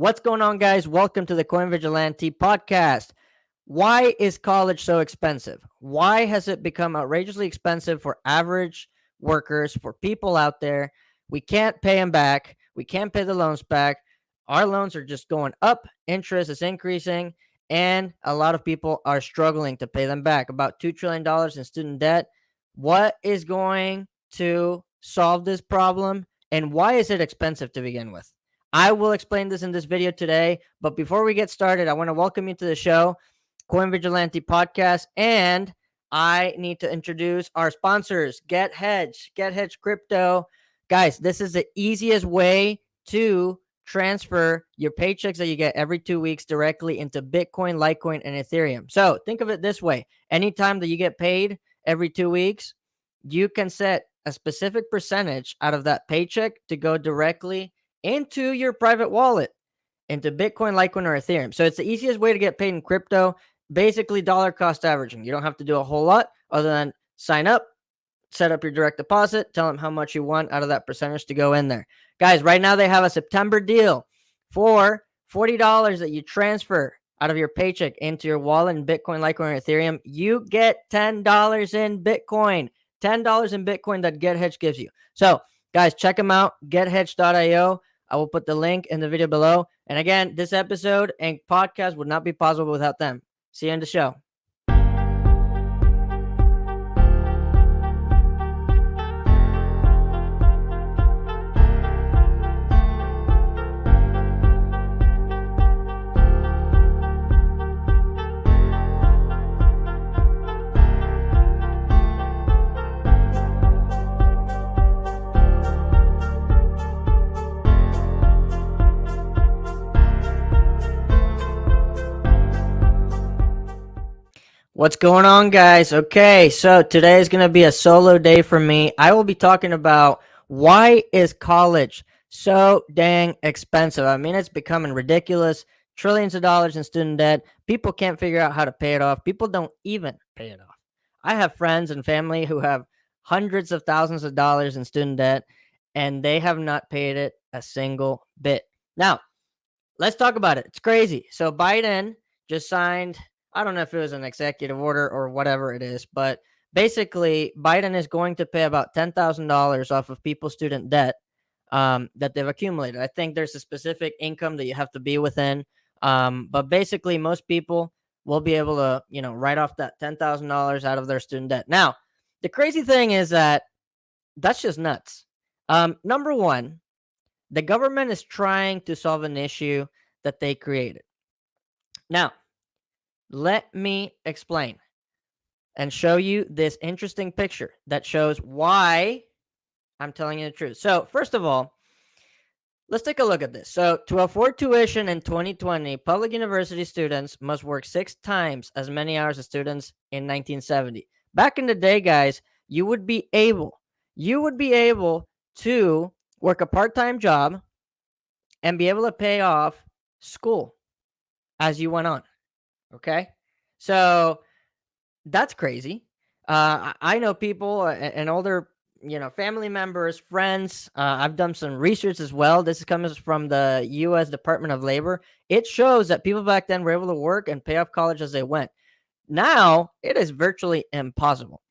What's going on, guys? Welcome to the Coin Vigilante podcast. Why is college so expensive? Why has it become outrageously expensive for average workers, for people out there? We can't pay them back. We can't pay the loans back. Our loans are just going up. Interest is increasing, and a lot of people are struggling to pay them back. About $2 trillion in student debt. What is going to solve this problem, and why is it expensive to begin with? I will explain this in this video today, but before we get started, I want to welcome you to the show, Coin Vigilante Podcast, and I need to introduce our sponsors, Get Hedge Crypto. Guys, this is the easiest way to transfer your paychecks that you get every 2 weeks directly into Bitcoin, Litecoin, and Ethereum. So think of it this way. Anytime that you get paid every 2 weeks, you can set a specific percentage out of that paycheck to go directly into your private wallet, into Bitcoin, Litecoin, or Ethereum. So it's the easiest way to get paid in crypto, basically dollar cost averaging. You don't have to do a whole lot other than sign up, set up your direct deposit, tell them how much you want out of that percentage to go in there. Guys, right now they have a September deal for $40 that you transfer out of your paycheck into your wallet in Bitcoin, Litecoin, or Ethereum. You get $10 in Bitcoin. $10 in Bitcoin that GetHedge gives you. So, guys, check them out, gethedge.io. I will put the link in the video below. And again, this episode and podcast would not be possible without them. See you in the show. What's going on, guys? Okay, so today is going to be a solo day for me. I will be talking about why is college so dang expensive. I mean, it's becoming ridiculous. Trillions of dollars in student debt. People can't figure out how to pay it off. People don't even pay it off. I have friends and family who have hundreds of thousands of dollars in student debt, and they have not paid it a single bit. Now, let's talk about it. It's crazy. So Biden just signed, I don't know if it was an executive order or whatever it is, but basically Biden is going to pay about $10,000 off of people's student debt that they've accumulated. I think there's a specific income that you have to be within. But basically most people will be able to, write off that $10,000 out of their student debt. Now, the crazy thing is that that's just nuts. Number one, the government is trying to solve an issue that they created. Now, let me explain and show you this interesting picture that shows why I'm telling you the truth. So, first of all, let's take a look at this. So, to afford tuition in 2020, public university students must work 6 times as many hours as students in 1970. Back in the day, guys, you would be able to work a part-time job and be able to pay off school as you went on. Okay. So that's crazy. I know people and older, family members, friends. I've done some research as well. This comes from the U.S. Department of Labor. It shows that people back then were able to work and pay off college as they went. Now it is virtually impossible.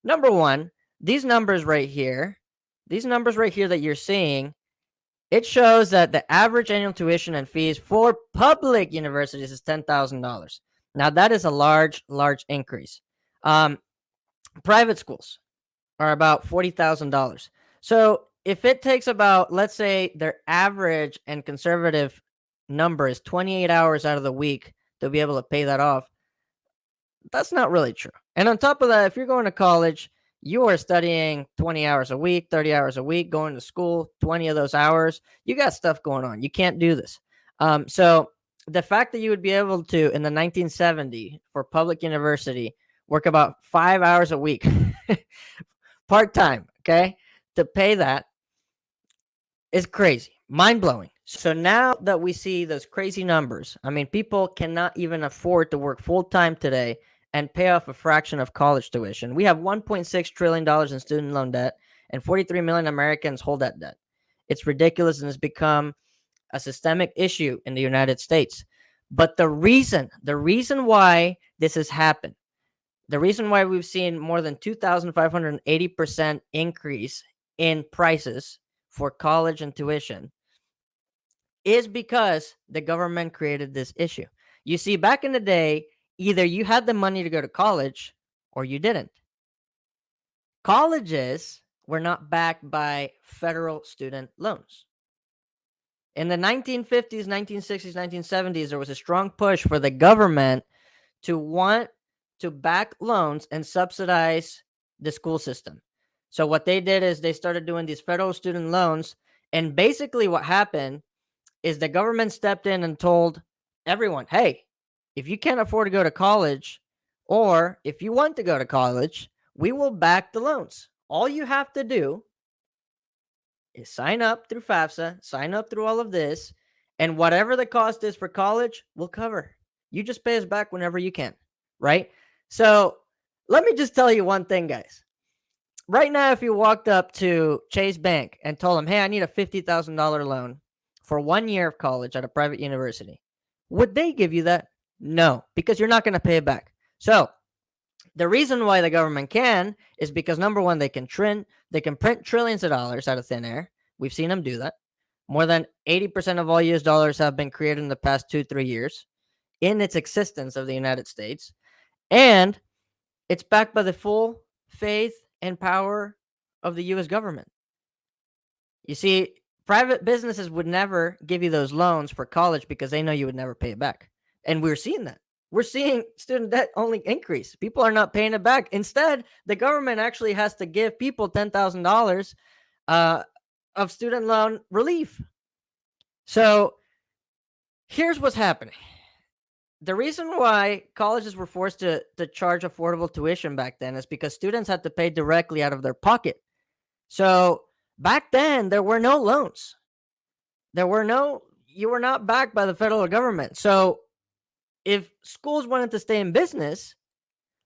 Number one, these numbers right here that you're seeing, it shows that the average annual tuition and fees for public universities is $10,000. Now, that is a large increase. Private schools are about $40,000. So if it takes about, let's say their average and conservative number is 28 hours out of the week to be able to pay that off, that's not really true. And on top of that, if you're going to college, you are studying 20 hours a week, 30 hours a week, going to school, 20 of those hours. You got stuff going on. You can't do this. So the fact that you would be able to, in the 1970, for public university, work about 5 hours a week, part-time, okay, to pay that is crazy, mind-blowing. So now that we see those crazy numbers, I mean, people cannot even afford to work full-time today and pay off a fraction of college tuition. We have $1.6 trillion in student loan debt, and 43 million Americans hold that debt. It's ridiculous, and it's become a systemic issue in the United States. But the reason why this has happened, the reason why we've seen more than 2,580% increase in prices for college and tuition is because the government created this issue. You see, back in the day, either you had the money to go to college or you didn't. Colleges were not backed by federal student loans. In the 1950s, 1960s, 1970s, there was a strong push for the government to want to back loans and subsidize the school system. So what they did is they started doing these federal student loans, and basically what happened is the government stepped in and told everyone, "Hey, if you can't afford to go to college or if you want to go to college, we will back the loans. All you have to do is sign up through FAFSA, sign up through all of this, and whatever the cost is for college, we'll cover. You just pay us back whenever you can," right? So let me just tell you one thing, guys. Right now, if you walked up to Chase Bank and told them, "Hey, I need a $50,000 loan for 1 year of college at a private university," would they give you that? No, because you're not going to pay it back. So the reason why the government can is because number one, they can print trillions of dollars out of thin air. We've seen them do that. More than 80% of all US dollars have been created in the past 2-3 years in its existence of the United States. And it's backed by the full faith and power of the US government. You see, private businesses would never give you those loans for college because they know you would never pay it back. And we're seeing that. We're seeing student debt only increase. People are not paying it back. Instead, the government actually has to give people $10,000 of student loan relief. So here's what's happening. The reason why colleges were forced to charge affordable tuition back then is because students had to pay directly out of their pocket. So back then, there were no loans. You were not backed by the federal government. So if schools wanted to stay in business,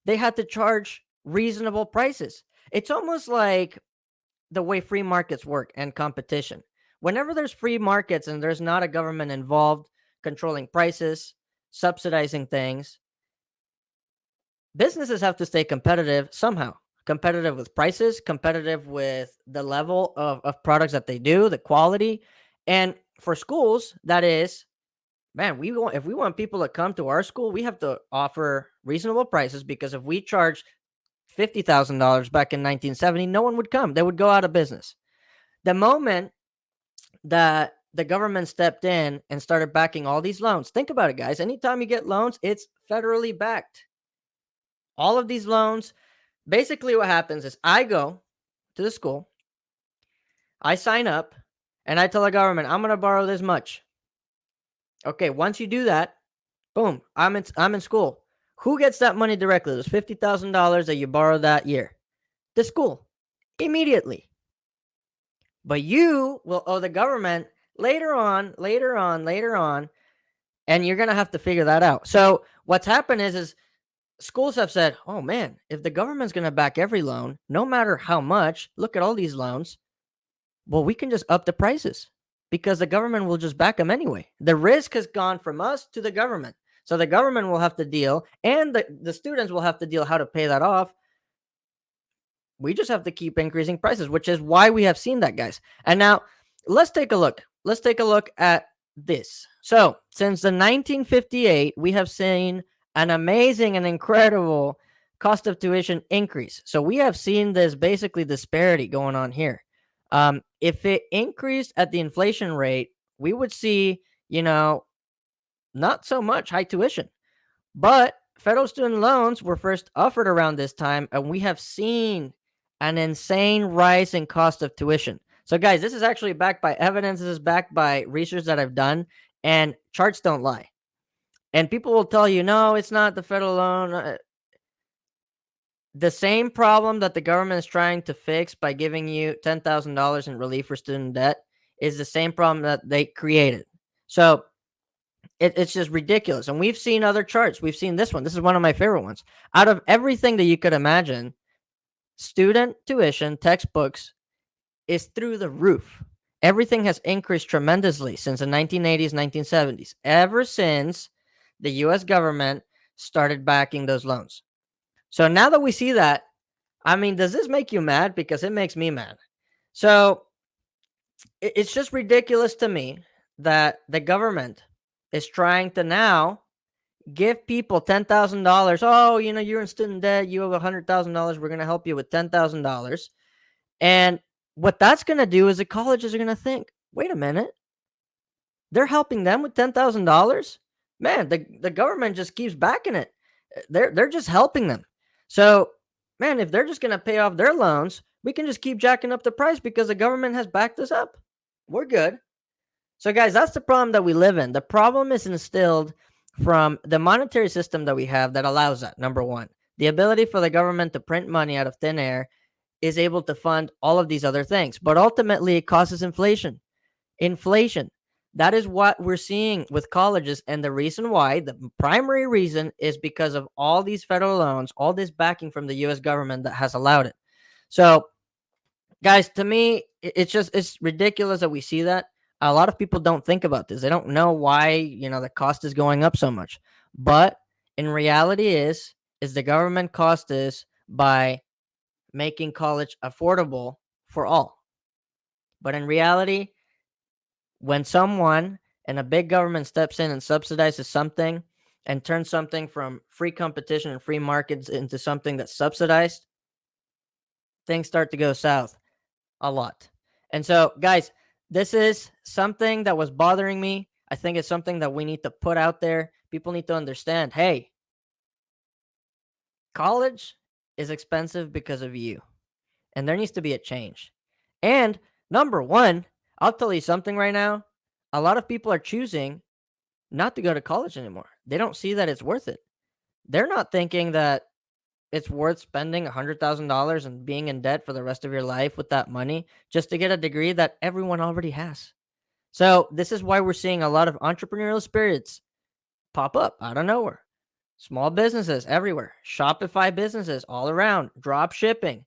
they had to charge reasonable prices. It's almost like the way free markets work and competition. Whenever there's free markets and there's not a government involved controlling prices, subsidizing things, businesses have to stay competitive somehow. Competitive with prices, competitive with the level of products that they do, the quality. And for schools, that is, man, if we want people to come to our school, we have to offer reasonable prices, because if we charge $50,000 back in 1970, no one would come. They would go out of business. The moment that the government stepped in and started backing all these loans, think about it, guys. Anytime you get loans, it's federally backed. All of these loans, basically what happens is I go to the school, I sign up, and I tell the government, I'm going to borrow this much. Okay, once you do that, boom, I'm in school. Who gets that money directly? Those $50,000 that you borrowed that year. The school, immediately. But you will owe the government later on, and you're going to have to figure that out. So what's happened is schools have said, "Oh man, if the government's going to back every loan, no matter how much, look at all these loans, well, we can just up the prices because the government will just back them anyway." The risk has gone from us to the government. So the government will have to deal, and the students will have to deal how to pay that off. We just have to keep increasing prices, which is why we have seen that, guys. And now let's take a look. Let's take a look at this. So since the 1958, we have seen an amazing and incredible cost of tuition increase. So we have seen this basically disparity going on here. If it increased at the inflation rate, we would see, not so much high tuition. But federal student loans were first offered around this time, and we have seen an insane rise in cost of tuition. So, guys, this is actually backed by evidence. This is backed by research that I've done, and charts don't lie. And people will tell you, no, it's not the federal loan. The same problem that the government is trying to fix by giving you $10,000 in relief for student debt is the same problem that they created. So it's just ridiculous. And we've seen other charts. We've seen this one. This is one of my favorite ones. Out of everything that you could imagine, student tuition, textbooks is through the roof. Everything has increased tremendously since the 1980s, 1970s, ever since the US government started backing those loans. So now that we see that, I mean, does this make you mad? Because it makes me mad. So it's just ridiculous to me that the government is trying to now give people $10,000. Oh, you're in student debt. You have $100,000. We're going to help you with $10,000. And what that's going to do is the colleges are going to think, wait a minute, they're helping them with $10,000. Man, the government just keeps backing it. They're just helping them. So, man, if they're just going to pay off their loans, we can just keep jacking up the price because the government has backed us up. We're good. So, guys, that's the problem that we live in. The problem is instilled from the monetary system that we have that allows that. Number one, the ability for the government to print money out of thin air is able to fund all of these other things. But ultimately, it causes inflation. Inflation. That is what we're seeing with colleges. And the reason why, the primary reason, is because of all these federal loans, all this backing from the US government that has allowed it. So, guys, to me, it's ridiculous that we see that. A lot of people don't think about this. They don't know why, the cost is going up so much. But in reality is the government cost is by making college affordable for all. But in reality, when someone and a big government steps in and subsidizes something and turns something from free competition and free markets into something that's subsidized, things start to go south a lot. And so, guys, this is something that was bothering me. I think it's something that we need to put out there. People need to understand, hey, college is expensive because of you, and there needs to be a change. And number one, I'll tell you something right now. A lot of people are choosing not to go to college anymore. They don't see that it's worth it. They're not thinking that it's worth spending $100,000 and being in debt for the rest of your life with that money just to get a degree that everyone already has. So, this is why we're seeing a lot of entrepreneurial spirits pop up out of nowhere. Small businesses everywhere, Shopify businesses all around, drop shipping,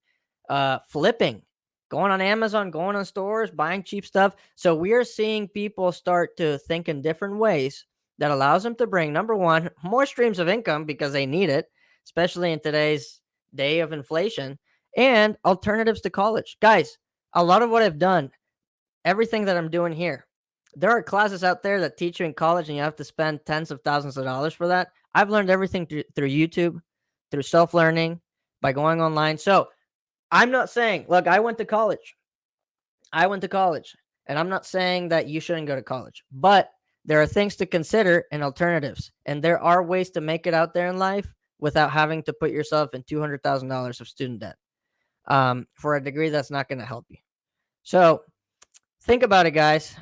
flipping, going on Amazon, going on stores, buying cheap stuff. So we are seeing people start to think in different ways that allows them to bring, number one, more streams of income because they need it, especially in today's day of inflation, and alternatives to college. Guys, a lot of what I've done, everything that I'm doing here, there are classes out there that teach you in college and you have to spend tens of thousands of dollars for that. I've learned everything through YouTube, through self-learning, by going online. So I'm not saying, look, I went to college. And I'm not saying that you shouldn't go to college, but there are things to consider and alternatives. And there are ways to make it out there in life without having to put yourself in $200,000 of student debt for a degree that's not going to help you. So think about it, guys.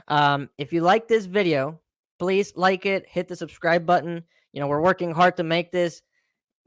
If you like this video, please like it, hit the subscribe button. We're working hard to make this,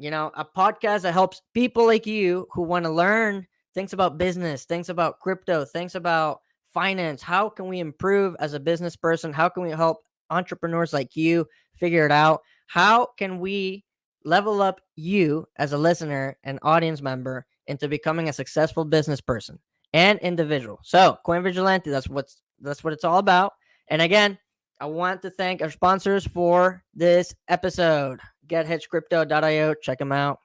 a podcast that helps people like you who want to learn things about business, things about crypto, things about finance. How can we improve as a business person? How can we help entrepreneurs like you figure it out? How can we level up you as a listener and audience member into becoming a successful business person and individual? So, Coin Vigilante, that's what it's all about. And again, I want to thank our sponsors for this episode. GetHedgeCrypto.io. Check them out.